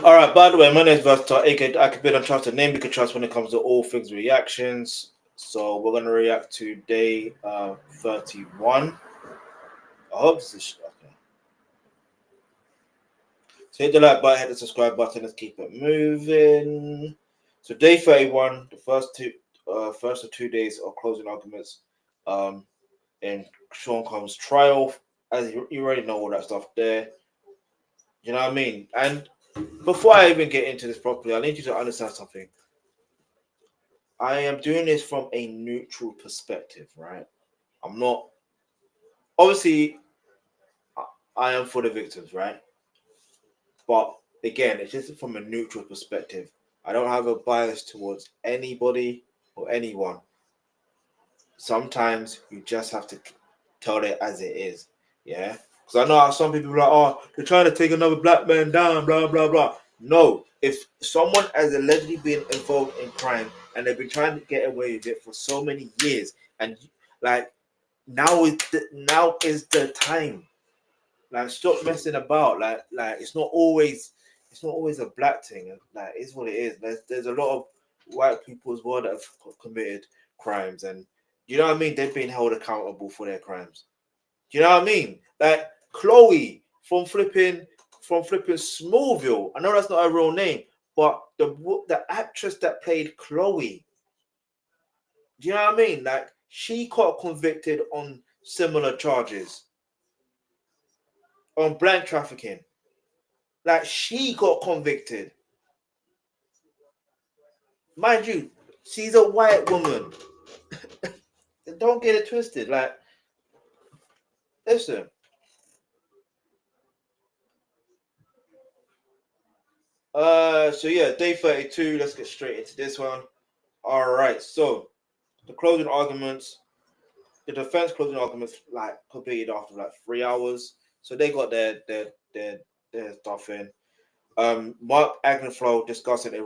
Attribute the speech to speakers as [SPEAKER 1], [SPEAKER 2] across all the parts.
[SPEAKER 1] All right, by the way, my name is Versatile, aka I could be untrusted name you can trust when it comes to all things reactions. So we're gonna react to day 31. I hope this is okay. So hit the like button, hit the subscribe button, let's keep it moving. So day 31, the first of 2 days of closing arguments in Sean Combs' trial. As you already know all that stuff there. You know what I mean? And before I even get into this properly, I need you to understand something. I am doing this from a neutral perspective, right? I'm not, obviously, I am for the victims, right? But again, it's just from a neutral perspective. I don't have a bias towards anybody or anyone. Sometimes you just have to tell it as it is, yeah? Because I know how some people are like, oh, they're trying to take another black man down, blah, blah, blah. No, if someone has allegedly been involved in crime and they've been trying to get away with it for so many years, and like now is the time. Like, stop messing about. Like it's not always a black thing. Like, it's what it is. There's a lot of white people as well that have committed crimes, and you know what I mean. They've been held accountable for their crimes. Do you know what I mean? Like Chloe from flipping Smallville. I know that's not her real name, but the actress that played Chloe. Do you know what I mean? Like, she got convicted on similar charges on blank trafficking. Like, she got convicted. Mind you, she's a white woman. Don't get it twisted. Like, listen. So yeah, day 32. Let's get straight into this one. All right. So the closing arguments, the defense closing arguments, like completed after like 3 hours. So they got their stuff in. Marc Agnifilo discussing a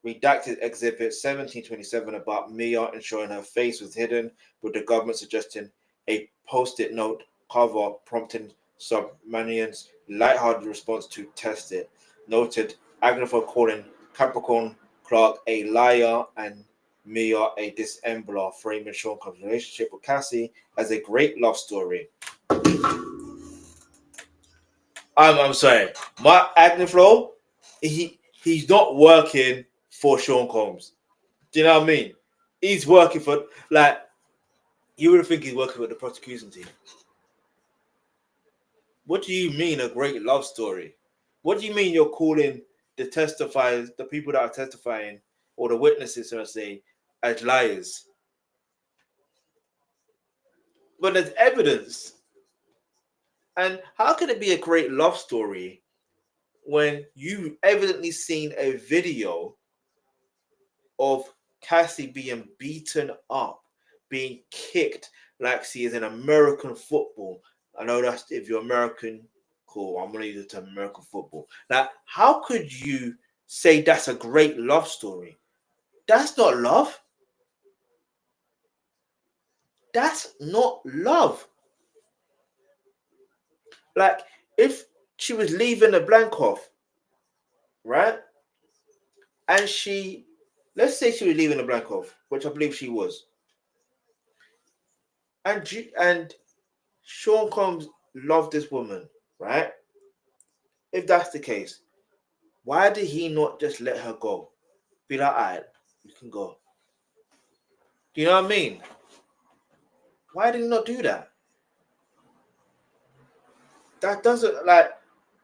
[SPEAKER 1] redacted exhibit 1727 about Mia ensuring her face was hidden, with the government suggesting a post-it note cover prompting Submanian's lighthearted response to test it. Noted Agnifilo calling Capricorn Clark a liar and Mia a dissembler, framing Sean Combs' relationship with Cassie as a great love story. I'm sorry, Marc Agnifilo, he's not working for Sean Combs. Do you know what I mean? He's working for, like, you would think he's working with the prosecution team. What do you mean a great love story? What do you mean you're calling the testifiers, the people that are testifying, or the witnesses, let's say, as liars? But there's evidence. And how can it be a great love story when you've evidently seen a video of Cassie being beaten up, being kicked like she is in American football? I know that's, if you're American, cool. I'm gonna use the term American football. Now, how could you say that's a great love story? That's not love. That's not love. Like, if she was leaving the blank off, right? And let's say she was leaving the blank off, which I believe she was. And Sean Combs loved this woman, right? If that's the case, why did he not just let her go? Be like, all right, you can go. Do you know what I mean? Why did he not do that? That doesn't, like,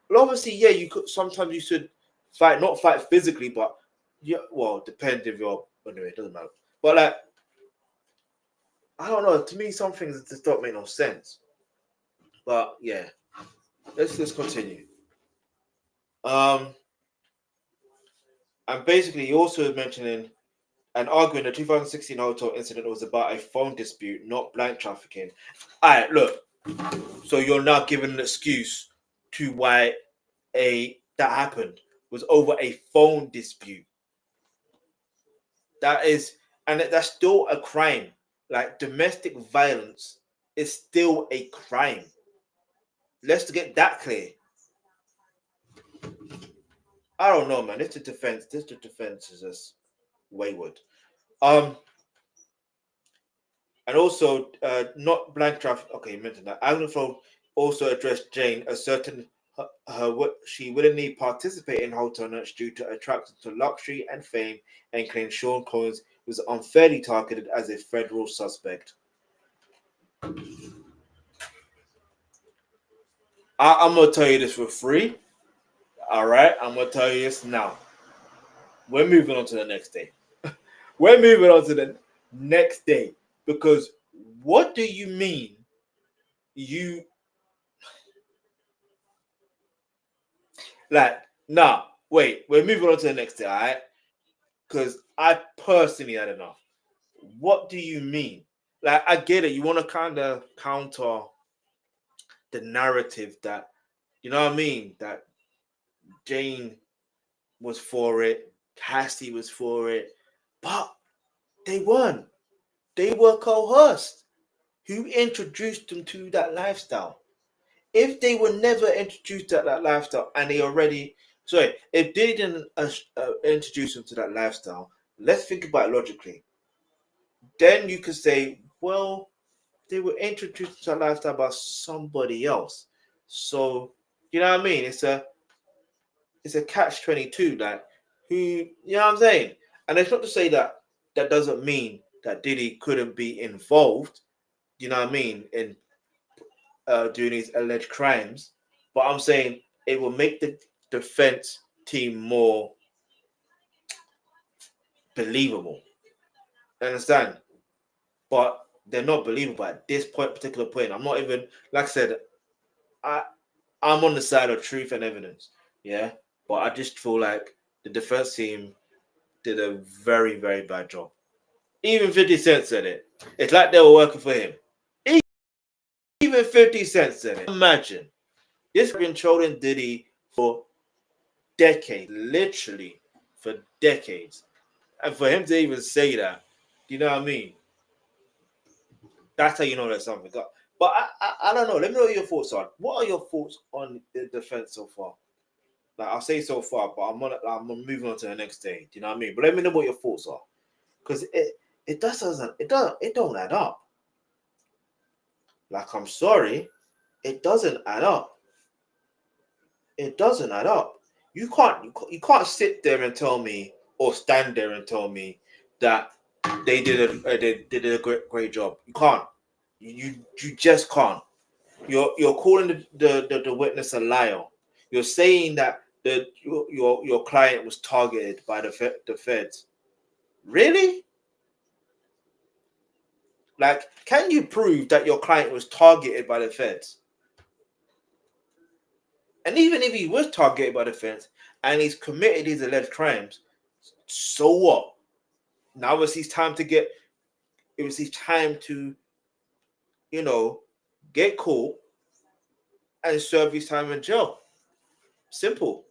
[SPEAKER 1] well, obviously, yeah, you could, sometimes you should fight, not fight physically, but yeah, well, depends if you're, anyway, it doesn't matter. But like, I don't know, to me, some things just don't make no sense. But yeah, let's continue. And basically, he also mentioning and arguing the 2016 hotel incident was about a phone dispute, not blank trafficking. All right, look. So you're now giving an excuse to why that happened was over a phone dispute. That's still a crime. Like, domestic violence is still a crime. Let's get that clear. I don't know, man. This defense is just wayward. And also, not blank traffic. Okay, you mentioned that. Agnifilo also addressed Jane, asserting she willingly participated in hotel nights due to attraction to luxury and fame, and claimed Sean Collins was unfairly targeted as a federal suspect. I'm gonna tell you this for free. All right, I'm gonna tell you this now. We're moving on to the next day. We're moving on to the next day because what do you mean you like? Nah, wait. We're moving on to the next day, all right? Because I personally had enough. What do you mean? Like, I get it. You want to kind of counter the narrative that, you know what I mean? That Jane was for it, Cassie was for it, but they weren't. They were coerced. Who introduced them to that lifestyle? If they were never introduced to that lifestyle and they already, sorry, if they didn't introduce them to that lifestyle, let's think about it logically. Then you could say, well, they were introduced to a lifestyle by somebody else. So, you know what I mean? It's a catch-22. Like, who, you know what I'm saying? And it's not to say that that doesn't mean that Diddy couldn't be involved, you know what I mean, in doing these alleged crimes. But I'm saying it will make the defense team more believable. Understand? But they're not believable at this particular point. I'm not even, like I said, I I'm on the side of truth and evidence. Yeah. But I just feel like the defense team did a very, very bad job. Even 50 Cent said it. It's like they were working for him. Even 50 Cent said it. Imagine. This has been trolling Diddy for decades, literally for decades. And for him to even say that, you know what I mean? That's how you know there's something. But I don't know. Let me know what your thoughts are. What are your thoughts on the defense so far? Like I'll say so far, but I'm moving on to the next day. Do you know what I mean? But let me know what your thoughts are. Because it don't add up. Like I'm sorry, it doesn't add up. It doesn't add up. You can't sit there and tell me or stand there and tell me that they did a great job. You can't. You just can't. You're calling the witness a liar. You're saying that your client was targeted by the feds. Really? Like, can you prove that your client was targeted by the feds? And even if he was targeted by the feds and he's committed these alleged crimes, so what? Now it's his time to get. It was his time to, you know, get caught and serve his time in jail. Simple.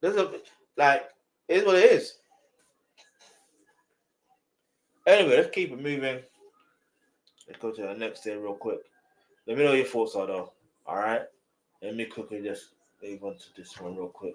[SPEAKER 1] Doesn't like it is what it is. Anyway, let's keep it moving. Let's go to the next day real quick. Let me know your thoughts are though. All right. Let me quickly just move on to this one real quick.